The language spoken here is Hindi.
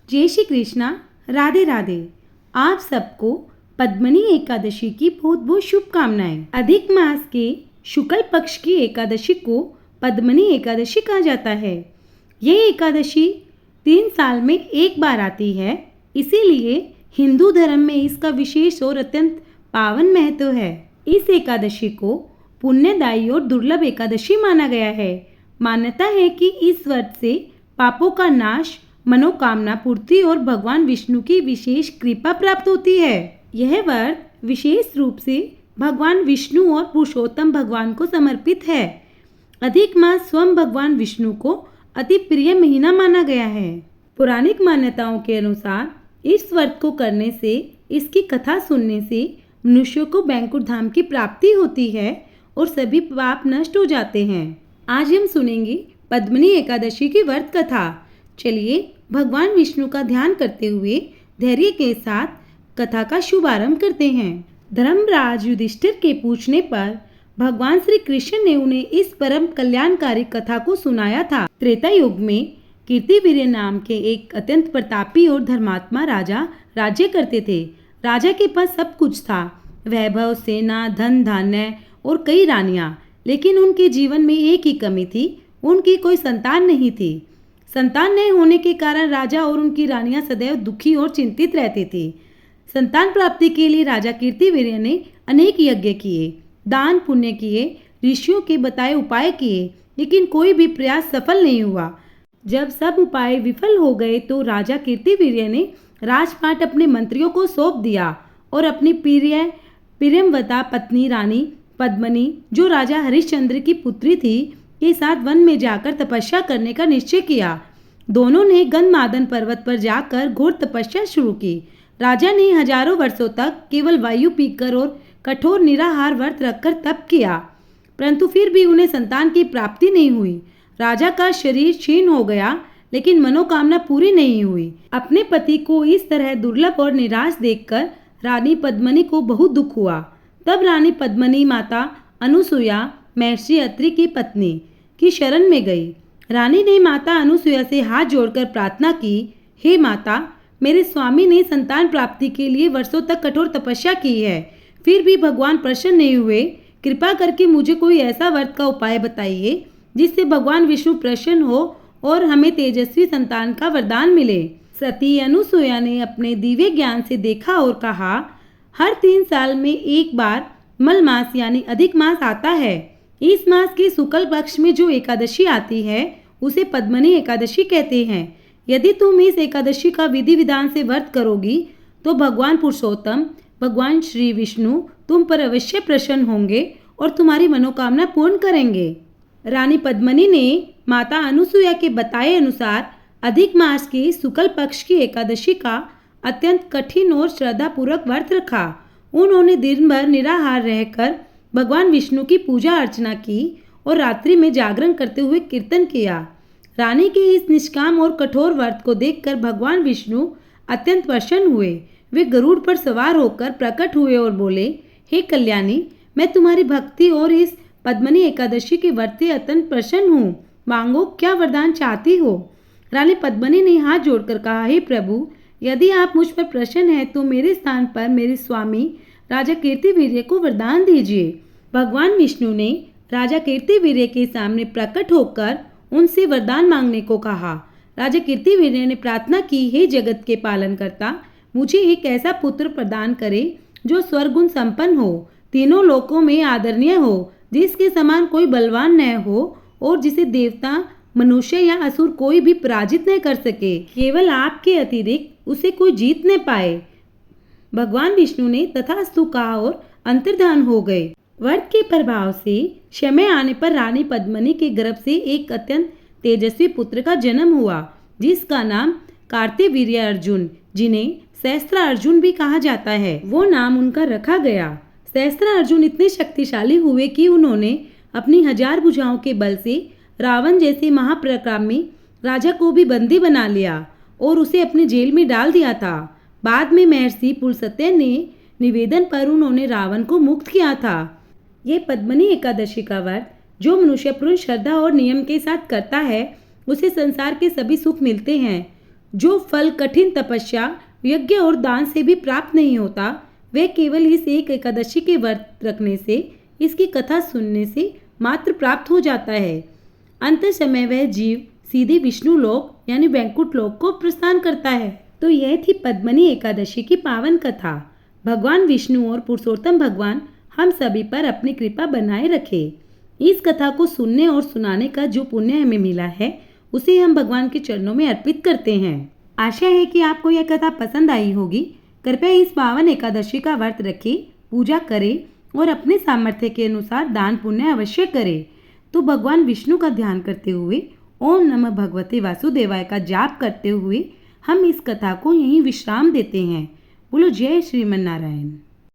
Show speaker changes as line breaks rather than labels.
जय श्री कृष्णा। राधे राधे। आप सबको पद्मनी एकादशी की बहुत बहुत शुभकामनाएं। अधिक मास के शुक्ल पक्ष की एकादशी को पद्मनी एकादशी कहा जाता है। ये एकादशी 3 साल में एक बार आती है, इसीलिए हिंदू धर्म में इसका विशेष और अत्यंत पावन महत्व है। इस एकादशी को पुण्यदायी और दुर्लभ एकादशी माना गया है। मान्यता है कि इस व्रत से पापों का नाश, मनोकामना पूर्ति और भगवान विष्णु की विशेष कृपा प्राप्त होती है। यह व्रत विशेष रूप से भगवान विष्णु और पुरुषोत्तम भगवान को समर्पित है। अधिक मास स्वयं भगवान विष्णु को अति प्रिय महीना माना गया है। पौराणिक मान्यताओं के अनुसार इस व्रत को करने से, इसकी कथा सुनने से मनुष्यों को बैंकुंठ धाम की प्राप्ति होती है और सभी पाप नष्ट हो जाते हैं। आज हम सुनेंगे पद्मनी एकादशी की व्रत कथा। चलिए भगवान विष्णु का ध्यान करते हुए धैर्य के साथ कथा का शुभारंभ करते हैं। धर्मराज युधिष्ठिर के पूछने पर भगवान श्री कृष्ण ने उन्हें इस परम कल्याणकारी कथा को सुनाया था। त्रेता युग में कीर्तिवीर्य नाम के एक अत्यंत प्रतापी और धर्मात्मा राजा राज्य करते थे। राजा के पास सब कुछ था, वैभव, सेना, धन धान्य और कई रानियां। लेकिन उनके जीवन में एक ही कमी थी, उनकी कोई संतान नहीं थी। संतान नहीं होने के कारण राजा और उनकी रानियां सदैव दुखी और चिंतित रहती थी। संतान प्राप्ति के लिए राजा कीर्तिवीर्य ने अनेक यज्ञ किए, दान पुण्य किए, ऋषियों के बताए उपाय किए, लेकिन कोई भी प्रयास सफल नहीं हुआ। जब सब उपाय विफल हो गए तो राजा कीर्तिवीर्य ने राजपाट अपने मंत्रियों को सौंप दिया और अपनी प्रियमवता पत्नी रानी पद्मनी, जो राजा हरिश्चंद्र की पुत्री थी, के साथ वन में जाकर तपस्या करने का निश्चय किया। दोनों ने गंधमादन पर्वत पर जाकर घोर तपस्या शुरू की। राजा ने हजारों वर्षों तक केवल वायु पीकर और कठोर निराहार व्रत रखकर तप किया, परंतु फिर भी उन्हें संतान की प्राप्ति नहीं हुई। राजा का शरीर क्षीण हो गया, लेकिन मनोकामना पूरी नहीं हुई। अपने पति को इस तरह दुर्लभ और निराश देखकर रानी पद्मनी को बहुत दुख हुआ। तब रानी पद्मनी माता अनुसुया, महर्षि अत्रि की पत्नी, की शरण में गई। रानी ने माता अनुसुया से हाथ जोड़कर प्रार्थना की, हे माता, मेरे स्वामी ने संतान प्राप्ति के लिए वर्षों तक कठोर तपस्या की है, फिर भी भगवान प्रसन्न नहीं हुए। कृपा करके मुझे कोई ऐसा व्रत का उपाय बताइए जिससे भगवान विष्णु प्रसन्न हो और हमें तेजस्वी संतान का वरदान मिले। सती अनुसुया ने अपने दिव्य ज्ञान से देखा और कहा, हर 3 साल में एक बार मल मास यानी अधिक मास आता है। इस मास के शुक्ल पक्ष में जो एकादशी आती है उसे पद्मनी एकादशी कहते हैं। यदि तुम इस एकादशी का विधि विधान से व्रत करोगी तो भगवान पुरुषोत्तम, भगवान श्री विष्णु तुम पर अवश्य प्रसन्न होंगे और तुम्हारी मनोकामना पूर्ण करेंगे। रानी पद्मनी ने माता अनुसुया के बताए अनुसार अधिक मास के शुक्ल पक्ष की एकादशी का अत्यंत कठिन और श्रद्धापूर्वक व्रत रखा। उन्होंने दिन भर निराहार रहकर भगवान विष्णु की पूजा अर्चना की और रात्रि में जागरण करते हुए कीर्तन किया। रानी के इस निष्काम और कठोर व्रत को देखकर भगवान विष्णु अत्यंत प्रसन्न हुए। वे गरुड़ पर सवार होकर प्रकट हुए और बोले, हे कल्याणी, मैं तुम्हारी भक्ति और इस पद्मनी एकादशी के व्रत से अत्यंत प्रसन्न हूँ। मांगो, क्या वरदान चाहती हो? रानी पद्मनी ने हाथ जोड़कर कहा, हे प्रभु, यदि आप मुझ पर प्रसन्न हैं तो मेरे स्थान पर मेरे स्वामी राजा कीर्तिवीर्य को वरदान दीजिए। भगवान विष्णु ने राजा कीर्तिवीर्य के सामने प्रकट होकर उनसे वरदान मांगने को कहा। राजा कीर्तिवीर्य ने प्रार्थना की, हे जगत के पालनकर्ता, मुझे एक ऐसा पुत्र प्रदान करे जो स्वर्गुण संपन्न हो, तीनों लोकों में आदरणीय हो, जिसके समान कोई बलवान न हो और जिसे देवता, मनुष्य या असुर कोई भी पराजित न कर सके। केवल आपके अतिरिक्त उसे कोई जीत न पाए। भगवान विष्णु ने तथास्तु कहा और अंतर्धान हो गए। व्रत के प्रभाव से समय आने पर रानी पद्मनी के गर्भ से एक अत्यंत तेजस्वी पुत्र का जन्म हुआ, जिसका नाम कार्तिवीर्य अर्जुन, जिन्हें सहस्त्र अर्जुन भी कहा जाता है, वो नाम उनका रखा गया। सहस्त्र अर्जुन इतने शक्तिशाली हुए कि उन्होंने अपनी 1000 भुजाओं के बल से रावण जैसे महापराक्रमी राजा को भी बंदी बना लिया और उसे अपनी जेल में डाल दिया था। बाद में महर्षि पुलस्त्य ने निवेदन पर उन्होंने रावण को मुक्त किया था। ये पद्मनी एकादशी का व्रत जो मनुष्य पूर्ण श्रद्धा और नियम के साथ करता है, उसे संसार के सभी सुख मिलते हैं। जो फल कठिन तपस्या, यज्ञ और दान से भी प्राप्त नहीं होता, वह केवल इस एक एकादशी के व्रत रखने से, इसकी कथा सुनने से मात्र प्राप्त हो जाता है। अंत समय वह जीव सीधे विष्णु लोक यानी वैकुंठ लोक को प्रस्थान करता है। तो यह थी पद्मनी एकादशी की पावन कथा। भगवान विष्णु और पुरुषोत्तम भगवान हम सभी पर अपनी कृपा बनाए रखे। इस कथा को सुनने और सुनाने का जो पुण्य हमें मिला है, उसे हम भगवान के चरणों में अर्पित करते हैं। आशा है कि आपको यह कथा पसंद आई होगी। कृपया इस पावन एकादशी का व्रत रखें, पूजा करें और अपने सामर्थ्य के अनुसार दान पुण्य अवश्य करें। तो भगवान विष्णु का ध्यान करते हुए ओम नमः भगवते वासुदेवाय का जाप करते हुए हम इस कथा को यहीं विश्राम देते हैं। बोलो जय श्रीमन नारायण।